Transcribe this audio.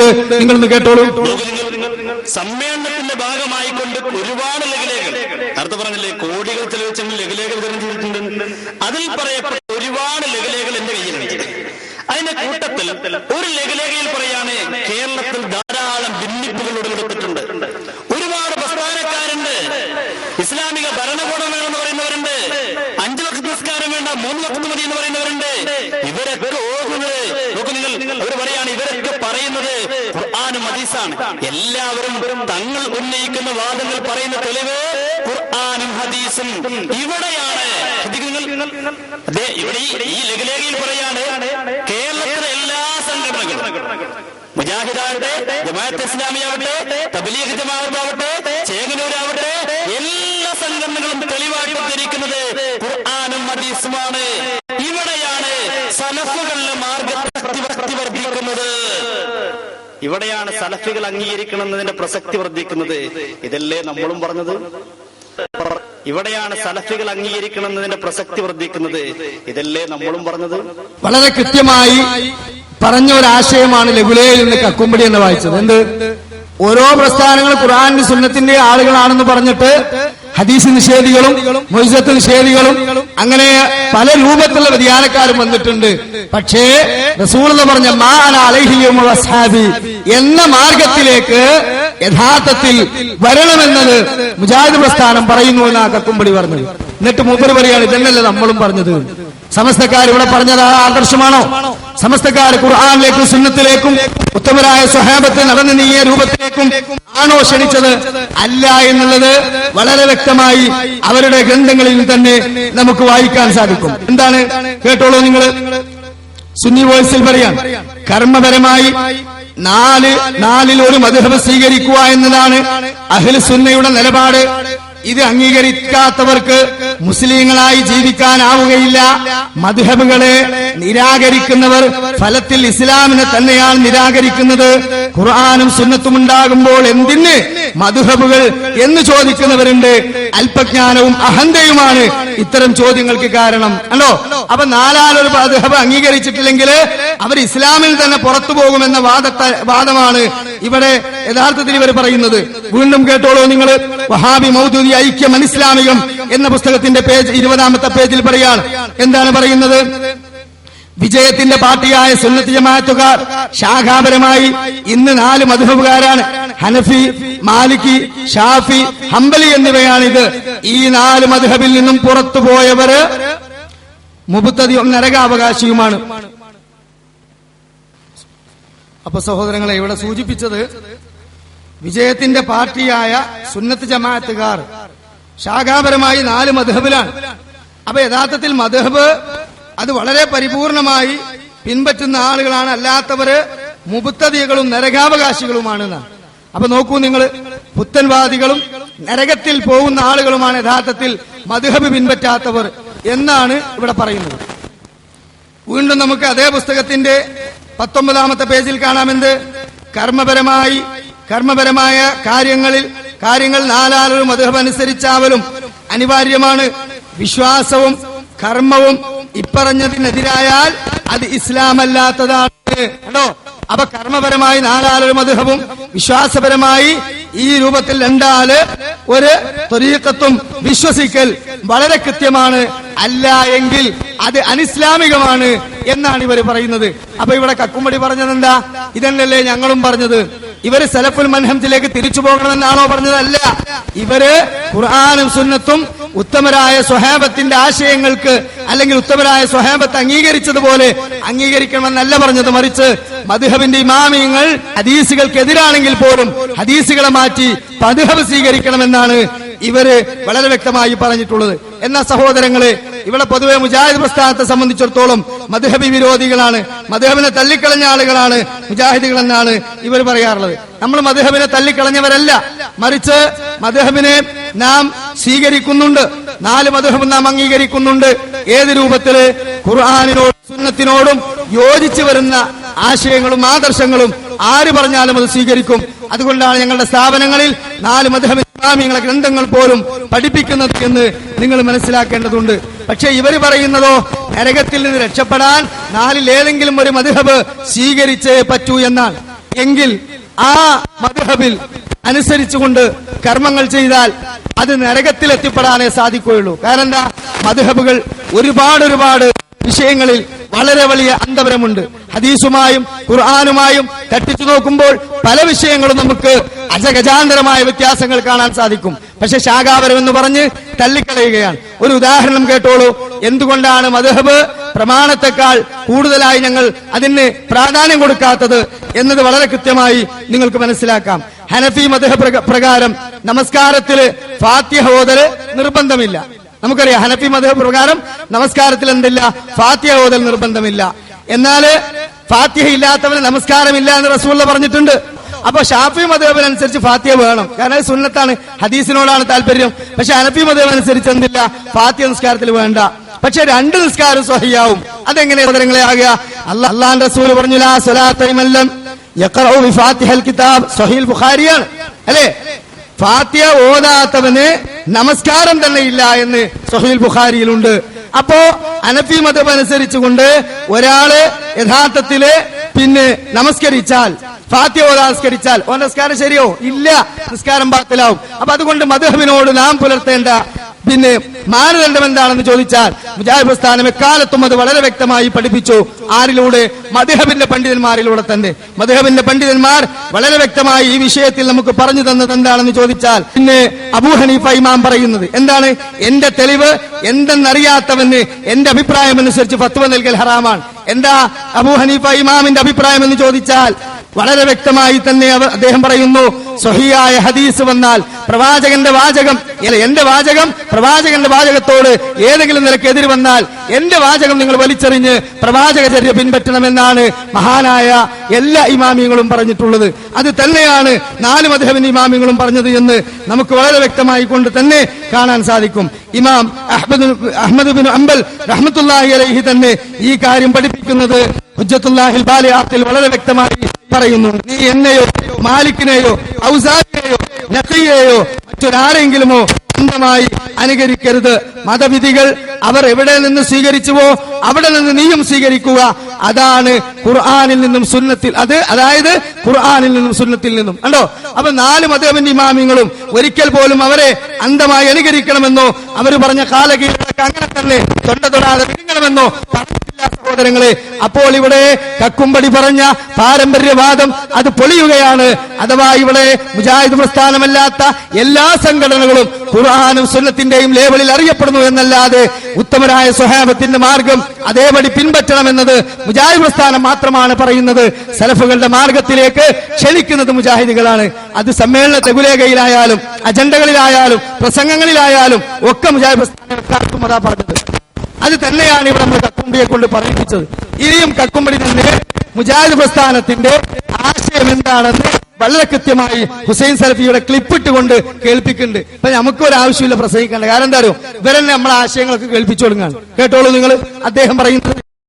പരാമർശിച്ചിട്ടുണ്ട്. നിങ്ങളൊന്ന് കേട്ടോളൂ. സമ്മേളനത്തിന്റെ ഭാഗമായിക്കൊണ്ട് ഒരുപാട് ലഘുലേഖകൾ, നേരത്തെ പറഞ്ഞില്ലേ കോടികൾ ചെലവഴിച്ചെങ്കിൽ ലഘുലേഖ വിതരണം ചെയ്തിട്ടുണ്ട്. അതിൽ പറയപ്പെട്ട ഒരുപാട് ലഘുലേഖകൾ എന്റെ കയ്യിലുണ്ട്. അതിന്റെ കൂട്ടത്തിൽ ഒരു ലഘുലേഖയിൽ പറയാണ് കേരളത്തിൽ ധാരാളം ഭിന്നിപ്പുകൾ ഉടലെടുത്തിട്ടുണ്ട്. ഒരുപാട് പ്രസ്ഥാനക്കാരുണ്ട്. ഇസ്ലാമിക ഭരണകൂടം വേണമെന്ന് പറയുന്നവരുണ്ട്. 5 വക്ത് നിസ്കാരം വേണ്ട 3 വക്ത് മതി എന്ന് പറയുന്നവരുണ്ട്. ഇവരൊക്കെ ഓർക്കുന്നത് നോക്കൂ നിങ്ങൾ, അവർ പറയാണ് ഇവരൊക്കെ പറയുന്നത് ഖുർആനും ഹദീസാണ്. എല്ലാവരും തങ്ങൾ ഉന്നയിക്കുന്ന വാദങ്ങൾ പറയുന്ന തെളിവ് ഖുർആനും ഹദീസും ഇവിടെയാണ്. ഇവിടെ ഈ ലഘുലേഖയിൽ പറയാണ് കേരളത്തിലെ എല്ലാ സംഘടനകളും, മുജാഹിദാവട്ടെ, ജമാഅത്ത് ഇസ്ലാമിയാവട്ടെ, തബ്ലീഗ് ജമാഅത്താവട്ടെ, ചേകനൂരാവട്ടെ, എല്ലാ സംഘടനകളും തെളിവായിട്ട് ഉദ്ധരിക്കുന്നത് ഖുർആനും ഹദീസുമാണ്. ഇവിടെയാണ് സലഫുകളുടെ മാർഗത്തെ വർദ്ധിക്കുന്നത്. ഇവിടെയാണ് സലഫികൾ അംഗീകരിക്കണമെന്നതിന്റെ പ്രസക്തി വർദ്ധിക്കുന്നത്. ഇതല്ലേ നമ്മളും പറഞ്ഞത്? ഇവിടെയാണ് സലഫികൾ അംഗീകരിക്കണമെന്നതിന്റെ പ്രസക്തി വർദ്ധിക്കുന്നത്. ഇതല്ലേ നമ്മളും പറഞ്ഞത്? വളരെ കൃത്യമായി പറഞ്ഞ ഒരാശയമാണ് ലഘുലേഖയിൽ നിന്ന് കക്കുംപടി എന്ന് വായിച്ചത്. എന്ത്? ഓരോ പ്രസ്ഥാനങ്ങൾ ഖുർആന്റെ സുന്നത്തിന്റെ ആളുകളാണെന്ന് പറഞ്ഞിട്ട് ഹദീസ് നിഷേധികളും മുഅ്ജിസത്ത് നിഷേധികളും അങ്ങനെ പല രൂപത്തിലുള്ള വ്യതിയാനക്കാരും വന്നിട്ടുണ്ട്. പക്ഷേ റസൂൽ എന്ന് പറഞ്ഞ മാ അന അലൈഹി വസ്ഹാബി എന്ന മാർഗത്തിലേക്ക് യഥാർത്ഥത്തിൽ വരണമെന്നത് മുജാഹിദ് പ്രസ്ഥാനം പറയുന്നു എന്നാണ് കക്കുംപടി പറഞ്ഞത്. എന്നിട്ട് മൂപ്പര് പറയാണ് ഇതന്നല്ലേ നമ്മളും പറഞ്ഞത്. സമസ്തക്കാർ ഇവിടെ പറഞ്ഞത് ആ ആദർശമാണോ? സമസ്തക്കാർ ഖുർആനിലേക്കും സുന്നത്തിലേക്കും ഉത്തമരായ സ്വഹാബത്ത് നടന്നു നീങ്ങിയ രൂപത്തിലേക്കും ആണോ ക്ഷണിച്ചത്? അല്ല എന്നുള്ളത് വളരെ വ്യക്തമായി അവരുടെ ഗ്രന്ഥങ്ങളിൽ തന്നെ നമുക്ക് വായിക്കാൻ സാധിക്കും. എന്താണ്? കേട്ടോളൂ നിങ്ങൾ. സുന്നി വോയിസിൽ പറയാൻ കർമ്മപരമായി നാലിൽ ഒരു മദ്ഹബ് സ്വീകരിക്കുക എന്നതാണ് അഹ്ലു സുന്നയുടെ നിലപാട്. ഇത് അംഗീകരിക്കാത്തവർക്ക് മുസ്ലിങ്ങളായി ജീവിക്കാനാവുകയില്ല. മദ്ഹബുകളെ നിരാകരിക്കുന്നവർ ഫലത്തിൽ ഇസ്ലാമിനെ തന്നെയാണ് നിരാകരിക്കുന്നത്. ഖുർആനും സുന്നത്തും ഉണ്ടാകുമ്പോൾ എന്തിന് മദ്ഹബുകൾ എന്ന് ചോദിക്കുന്നവരുണ്ട്. അല്പജ്ഞാനവും അഹന്തയുമാണ് ഇത്തരം ചോദ്യങ്ങൾക്ക് കാരണം. അല്ലോ, അപ്പൊ നാലാലൊരു മദ്ഹബ് അംഗീകരിച്ചിട്ടില്ലെങ്കിൽ അവർ ഇസ്ലാമിൽ തന്നെ പുറത്തു പോകുമെന്ന വാദമാണ് ഇവിടെ യഥാർത്ഥത്തിൽ ഇവർ പറയുന്നത്. വീണ്ടും കേട്ടോളൂ നിങ്ങൾ. വഹാബി മൗദൂദി ഐക്യം അനിസ്ലാമികം എന്ന പുസ്തകത്തിന്റെ പേജ് 20-ാമത്തെ പേജിൽ പറയാണ്. എന്താണ് പറയുന്നത്? വിജയത്തിന്റെ പാർട്ടിയായ സുന്നത്ത് ജമാഅത്തുകാർ ശാഖാപരമായി ഇന്ന് 4 മദ്ഹബുകാരാണ്. ഹനഫി, മാലിക്കി, ഷാഫി, ഹംബലി എന്നിവയാണിത്. ഈ 4 മദ്ഹബിൽ നിന്നും പുറത്തുപോയവര് മുബ്തദിയും നരകാവകാശിയുമാണ്. അപ്പൊ സഹോദരങ്ങളെ, ഇവിടെ സൂചിപ്പിച്ചത് വിജയത്തിന്റെ പാർട്ടിയായ സുന്നത്ത് ജമാഅത്തുകാർ ശാഖാപരമായി 4 മദ്ഹബിലാണ്. അപ്പൊ യഥാർത്ഥത്തിൽ മദ്ഹബ് അത് വളരെ പരിപൂർണമായി പിൻപറ്റുന്ന ആളുകളാണ്. അല്ലാത്തവര് മുബ്തദികളും നരകാവകാശികളുമാണെന്നാണ്. അപ്പൊ നോക്കൂ നിങ്ങൾ, പുത്തൻവാദികളും നരകത്തിൽ പോകുന്ന ആളുകളുമാണ് യഥാർത്ഥത്തിൽ മദ്ഹബ് പിൻപറ്റാത്തവർ എന്നാണ് ഇവിടെ പറയുന്നത്. വീണ്ടും നമുക്ക് അതേ പുസ്തകത്തിന്റെ 19-ാമത്തെ പേജിൽ കാണാമെന്ത്? കർമ്മപരമായ കാര്യങ്ങൾ 4 മദ്ഹബ് അനുസരിച്ചാവലും അനിവാര്യമാണ്. വിശ്വാസവും കർമ്മവും ഇപ്പറഞ്ഞതിനെതിരായാൽ അത് ഇസ്ലാം അല്ലാത്തതാണ്. കേട്ടോ? അപ്പൊ കർമ്മപരമായി 4 മദ്ഹബും വിശ്വാസപരമായി ഈ രൂപത്തിൽ 2 ഒരു ത്വരീഖത്തും വിശ്വസിക്കൽ വളരെ കൃത്യമാണ്. അല്ല എങ്കിൽ അത് അനിസ്ലാമികമാണ് എന്നാണ് ഇവർ പറയുന്നത്. അപ്പൊ ഇവിടെ കക്കുംപടി പറഞ്ഞത് എന്താ? ഇതല്ലേ ഞങ്ങളും പറഞ്ഞത്. ഇവര് സലഫുൽ മൻഹജിലേക്ക് തിരിച്ചു പോകണമെന്നാണോ പറഞ്ഞത്? അല്ല, ഇവര് ഖുർആനും സുന്നത്തും ഉത്തമരായ സ്വഹാബത്തിന്റെ ആശയങ്ങൾക്ക് അല്ലെങ്കിൽ ഉത്തമരായ സ്വഹാബത്ത് അംഗീകരിച്ചതുപോലെ അംഗീകരിക്കണമെന്നല്ല പറഞ്ഞത്. മറിച്ച് മദ്ഹബിന്റെ ഇമാമിയങ്ങൾ ഹദീസുകൾക്കെതിരാണെങ്കിൽ പോലും ഹദീസുകളെ മാറ്റി മദ്ഹബ് സ്വീകരിക്കണമെന്നാണ് ഇവര് വളരെ വ്യക്തമായി പറഞ്ഞിട്ടുള്ളത്. എന്നാ സഹോദരങ്ങളെ, ഇവിടെ പൊതുവെ മുജാഹിദ് പ്രസ്ഥാനത്തെ സംബന്ധിച്ചിടത്തോളം മദ്ഹബി വിരോധികളാണ്, മദ്ഹബിനെ തള്ളിക്കളഞ്ഞ ആളുകളാണ് മുജാഹിദുകൾ എന്നാണ് ഇവർ പറയാറുള്ളത്. നമ്മൾ മദ്ഹബിനെ തള്ളിക്കളഞ്ഞവരല്ല, മറിച്ച് മദ്ഹബിനെ നാം സ്വീകരിക്കുന്നുണ്ട്. 4 മദ്ഹബ് നാം അംഗീകരിക്കുന്നുണ്ട്. ഏത് രൂപത്തില്? ഖുർആനിനോടും സുന്നത്തിനോടും യോജിച്ചു വരുന്ന ആശയങ്ങളും ആദർശങ്ങളും ആര് പറഞ്ഞാലും അത് സ്വീകരിക്കും. അതുകൊണ്ടാണ് ഞങ്ങളുടെ സ്ഥാപനങ്ങളിൽ 4 മദ്ഹബ് ഇസ്ലാമികളെ ഗ്രന്ഥങ്ങൾ പോലും പഠിപ്പിക്കുന്നത് എന്ന് നിങ്ങൾ മനസ്സിലാക്കേണ്ടതുണ്ട്. പക്ഷെ ഇവര് പറയുന്നതോ നരകത്തിൽ നിന്ന് രക്ഷപ്പെടാൻ 4 ഏതെങ്കിലും ഒരു മദ്ഹബ് സ്വീകരിച്ചേ പറ്റൂ എന്നാണ്. എങ്കിൽ ആ മദ്ഹബിൽ അനുസരിച്ചുകൊണ്ട് കർമ്മങ്ങൾ ചെയ്താൽ അത് നരകത്തിലെത്തിപ്പെടാനേ സാധിക്കുകയുള്ളൂ. കാരണം എന്താ, മദ്ഹബുകൾ ഒരുപാട് വിഷയങ്ങളിൽ വളരെ വലിയ അന്തരമുണ്ട്. ഹദീസുമായും ഖുർആനുമായും തട്ടിച്ചു നോക്കുമ്പോൾ പല വിഷയങ്ങളും നമുക്ക് അജഗജാന്തരമായ വ്യത്യാസങ്ങൾ കാണാൻ സാധിക്കും. പക്ഷെ ശാഖാപരം എന്ന് പറഞ്ഞ് തള്ളിക്കളയുകയാണ്. ഒരു ഉദാഹരണം കേട്ടോളൂ. എന്തുകൊണ്ടാണ് മദ്ഹബ് പ്രമാണത്തെക്കാൾ കൂടുതലായി ഞങ്ങൾ അതിന് പ്രാധാന്യം കൊടുക്കാത്തത് എന്നത് വളരെ കൃത്യമായി നിങ്ങൾക്ക് മനസ്സിലാക്കാം. ഹനഫി മദ്ഹബ് പ്രകാരം നമസ്കാരത്തില് ഫാത്തിഹ ഓതൽ നിർബന്ധമില്ല. നമുക്കറിയാം ഹനഫി മദ്ഹബ് പ്രകാരം നമസ്കാരത്തിൽ എന്തില്ല, ഫാത്തിഹ ഓതൽ നിർബന്ധമില്ല. എന്നാല് ഫാത്തിഹ ഇല്ലാത്തവന് നമസ്കാരമില്ല എന്ന് റസൂൽ പറഞ്ഞിട്ടുണ്ട്. അപ്പൊ ഷാഫി മദ്ഹബിനനുസരിച്ച് ഫാത്തിഹ വേണം, കാരണം അത് സുന്നത്താണ്, ഹദീസിനോടാണ് താല്പര്യം. പക്ഷെ ഹനഫി മദ്ഹബ് അനുസരിച്ച് എന്തില്ല, ഫാത്തിഹ നിസ്കാരത്തിൽ വേണ്ട. പക്ഷെ രണ്ട് നിസ്കാരം സ്വഹിയാവും. അതെങ്ങനെ സഹോദരങ്ങളെ ആകുക? അല്ലാഹുവിന്റെ റസൂൽ പറഞ്ഞു, ലാ സ്വലാത്ത ലിമൻ ലം യഖറഉ ബിഫാത്തിഹൽ കിതാബ്. സ്വഹീഹുൽ ബുഖാരിയാണ് അല്ലേ? ഫാത്തിഹ ഓതാത്തവന് നമസ്കാരം തന്നെ ഇല്ല എന്ന് സ്വഹീഹുൽ ബുഖാരിയിലുണ്ട്. അപ്പോ ഹനഫി മദ്ഹബ് അനുസരിച്ചുകൊണ്ട് ഒരാള് യഥാർത്ഥത്തില് നമസ്കരിച്ചാൽ, ഫാത്തിഹ ഓതാ നമസ്കരിച്ചാൽ ഓ നിസ്കാരം ശരിയോ ഇല്ല, നിസ്കാരം ബാത്തിലാവും. അപ്പൊ അതുകൊണ്ട് മദ്ഹബിനോട് നാം പുലർത്തേണ്ട മാനദണ്ഡം എന്താണെന്ന് ചോദിച്ചാൽ മുജാഹിദ് പ്രസ്ഥാനം എക്കാലത്തും അത് വളരെ വ്യക്തമായി പഠിപ്പിച്ചു. ആരിലൂടെ? മദ്ഹബിന്റെ പണ്ഡിതന്മാരിലൂടെ തന്നെ. മദ്ഹബിന്റെ പണ്ഡിതന്മാർ വളരെ വ്യക്തമായി ഈ വിഷയത്തിൽ നമുക്ക് പറഞ്ഞു തന്നത് എന്താണെന്ന് ചോദിച്ചാൽ അബൂ ഹനീഫ ഇമാം പറയുന്നത് എന്താണ്? എന്റെ തെളിവ് എന്തെന്നറിയാത്തവന് എന്റെ അഭിപ്രായം അനുസരിച്ച് ഫത്വ നൽകൽ ഹറാമാണ്. എന്താ അബൂ ഹനീഫ ഇമാമിന്റെ അഭിപ്രായം എന്ന് ചോദിച്ചാൽ വളരെ വ്യക്തമായി തന്നെ അദ്ദേഹം പറയുന്നു, സ്വഹീഹായ ഹദീസ് വന്നാൽ പ്രവാചകന്റെ വാചകം, എന്റെ വാചകം പ്രവാചകന്റെ വാചകത്തോട് ഏതെങ്കിലും നിലയ്ക്ക് എതിര് വന്നാൽ എന്റെ വാചകം നിങ്ങൾ വലിച്ചെറിഞ്ഞ് പ്രവാചകചര്യ പിൻപറ്റണമെന്നാണ് മഹാനായ എല്ലാ ഇമാമിയങ്ങളും പറഞ്ഞിട്ടുള്ളത്. അത് തന്നെയാണ് 4 മദ്ഹബിന്റെ ഇമാമിയങ്ങളും പറഞ്ഞത് എന്ന് നമുക്ക് വളരെ വ്യക്തമായി കൊണ്ട് തന്നെ കാണാൻ സാധിക്കും. ഇമാം അഹ്മദ് ബിൻ ഹംബൽ റഹ്മത്തുള്ളാഹി അലൈഹി തന്നെ ഈ കാര്യം പഠിപ്പിക്കുന്നത് ഹുജ്ജത്തുല്ലാഹിൽ ബാലിഗാത്തിൽ വളരെ വ്യക്തമായി പറയുന്നു. നീ എന്നെയോ മാലിക്കിനെയോ ഔസാരിയെയോ നഖിയെയോ മറ്റൊരാരെങ്കിലുമോ സ്വന്തമായി അനുകരിക്കരുത്. മതവിധികൾ അവർ എവിടെ നിന്ന് സ്വീകരിച്ചുവോ അവിടെ നിന്ന് നീയും സ്വീകരിക്കുക. അതാണ് ഖുർആനിൽ നിന്നും സുന്നത്തിൽ, അതായത് ഖുർആനിൽ നിന്നും സുന്നത്തിൽ നിന്നും. കണ്ടോ? അപ്പൊ 4 മദ്ഹബിന്റെ ഇമാമിങ്ങളും ഒരിക്കൽ പോലും അവരെ അന്ധമായി അനുകരിക്കണമെന്നോ അവർ പറഞ്ഞ കാലകീഴൊക്കെ അങ്ങനെ തന്നെ തൊണ്ട തൊടാതെ വിഴുങ്ങണമെന്നോ പറഞ്ഞിട്ടില്ല സഹോദരങ്ങളെ. അപ്പോൾ ഇവിടെ കക്കുംപടി പറഞ്ഞ പാരമ്പര്യവാദം അത് പൊളിയുകയാണ്. അഥവാ ഇവിടെ മുജാഹിദ് പ്രസ്ഥാനമല്ലാത്ത എല്ലാ സംഘടനകളും ഖുർആനും സുന്നത്തിന്റെയും ലേബലിൽ അറിയപ്പെടുന്നു എന്നല്ലാതെ ഉത്തമരായ സ്വഹാബത്തിന്റെ മാർഗം അതേപടി പിൻപറ്റണമെന്നത് മുജാഹിദ് പ്രസ്ഥാനം മാത്രമാണ് പറയുന്നത്. സലഫുകളുടെ മാർഗത്തിലേക്ക് ക്ഷണിക്കുന്നത് മുജാഹിദുകളാണ്. അത് സമ്മേളന ലഘുലേഖയിലായാലും അജണ്ടകളിലായാലും പ്രസംഗങ്ങളിലായാലും ഒക്കെ മുജാഹിദ് പ്രസ്ഥാനം അതാ പറഞ്ഞത്. അത് തന്നെയാണ് ഇവിടെ നമ്മൾ കക്കുംപടിയെ കൊണ്ട് പറയിപ്പിച്ചത്. ഇനിയും കക്കുംപടി തന്നെ മുജാഹിദ് പ്രസ്ഥാനത്തിന്റെ ആശയം എന്താണെന്ന് വളരെ കൃത്യമായി ഹുസൈൻ സലഫിയുടെ ക്ലിപ്പിട്ടുകൊണ്ട് കേൾപ്പിക്കുന്നുണ്ട്. ഇപ്പൊ നമുക്കൊരാവശ്യമില്ല പ്രസംഗിക്കേണ്ട. കാരണം എന്താ അറിയോ? ഇവരെന്നെ നമ്മളെ ആശയങ്ങളൊക്കെ കേൾപ്പിച്ചു കൊടുങ്ങാണ്. കേട്ടോളൂ നിങ്ങൾ അദ്ദേഹം പറയുന്നത്.